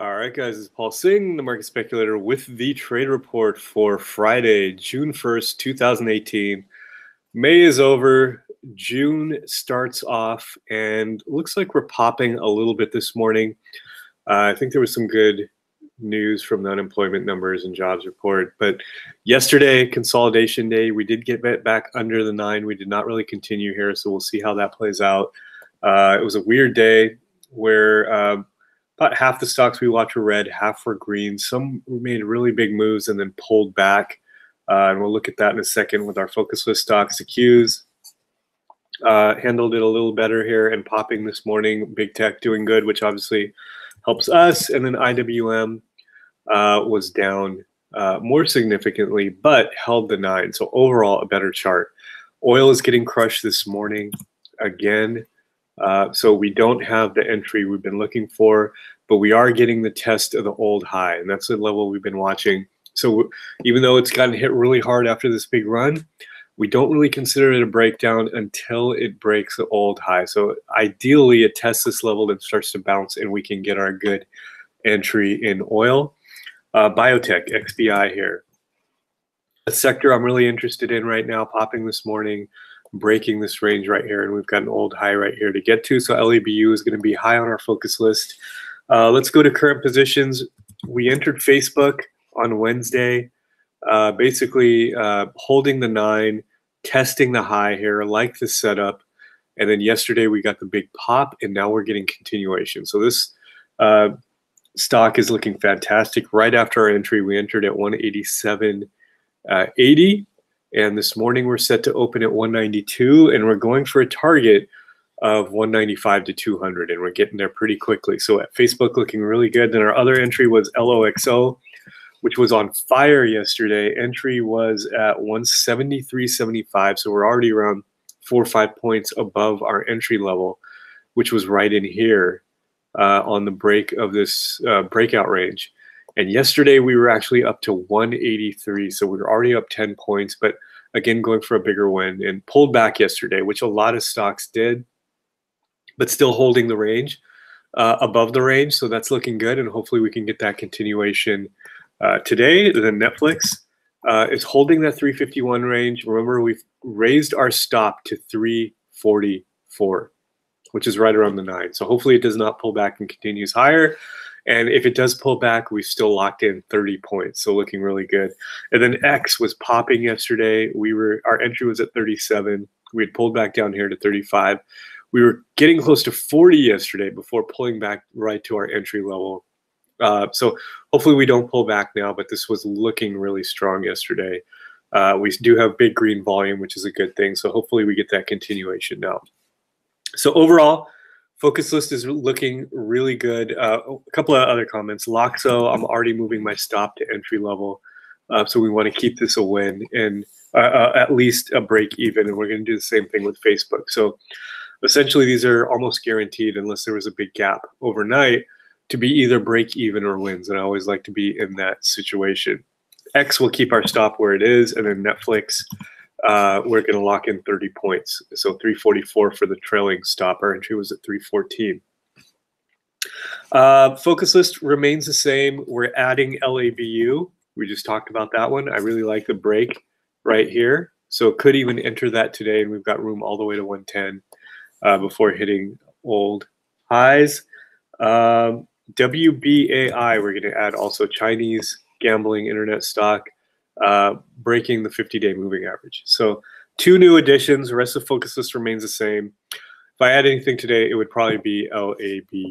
All right, guys, it's Paul Singh, the Market Speculator, with the trade report for Friday, June 1st, 2018. May is over, June starts off, and looks like we're popping a little bit this morning. I think there was some good news from the unemployment numbers and jobs report, but yesterday, consolidation day, we did get back under the 9. We did not really continue here, so we'll see how that plays out. It was a weird day where about half the stocks we watch were red, half were green. Some made really big moves and then pulled back. And we'll look at that in a second with our focus list stocks. The Qs handled it a little better here and popping this morning. Big tech doing good, which obviously helps us. And then IWM was down more significantly, but held the 9. So overall, a better chart. Oil is getting crushed this morning again. So we don't have the entry we've been looking for, but we are getting the test of the old high, and that's the level we've been watching. So even though it's gotten hit really hard after this big run, we don't really consider it a breakdown until it breaks the old high. So ideally, it tests this level and starts to bounce, and we can get our good entry in oil. Biotech, XBI here. A sector I'm really interested in right now, popping this morning, breaking this range right here, and we've got an old high right here to get to. So LABU is going to be high on our focus list. Let's go to current positions. We entered Facebook on Wednesday, basically holding the 9, testing the high here, like the setup. And then yesterday we got the big pop, and now we're getting continuation. So this stock is looking fantastic. Right after our entry, we entered at 187.80. And this morning we're set to open at 192, and we're going for a target of 195 to 200, and we're getting there pretty quickly. So at Facebook looking really good. Then our other entry was LOXO, which was on fire yesterday. Entry was at 173.75, so we're already around 4 or 5 points above our entry level, which was right in here on the break of this breakout range. And yesterday we were actually up to 183, so we were already up 10 points, but again, going for a bigger win, and pulled back yesterday, which a lot of stocks did, but still holding the range, above the range. So that's looking good, and hopefully we can get that continuation today. Then Netflix is holding that 351 range. Remember, we've raised our stop to 344, which is right around the 9. So hopefully it does not pull back and continues higher. And if it does pull back, we've still locked in 30 points, so looking really good. And then X was popping yesterday. Our entry was at 37. We had pulled back down here to 35. We were getting close to 40 yesterday before pulling back right to our entry level. So hopefully we don't pull back now, but this was looking really strong yesterday. We do have big green volume, which is a good thing. So hopefully we get that continuation now. So overall, focus list is looking really good. A couple of other comments. Loxo, I'm already moving my stop to entry level. So we want to keep this a win and at least a break even. And we're going to do the same thing with Facebook. So essentially, these are almost guaranteed unless there was a big gap overnight to be either break even or wins. And I always like to be in that situation. X will keep our stop where it is. And then Netflix, we're going to lock in 30 points. So 344 for the trailing stop. Our entry was at 314. Focus list remains the same. We're adding LABU. We just talked about that one. I really like the break right here. So could even enter that today, and we've got room all the way to 110 before hitting old highs. WBAI, we're going to add also Chinese gambling internet stock, breaking the 50-day moving average. So 2 new additions. The rest of the focus list remains the same. If I add anything today, it would probably be LAB.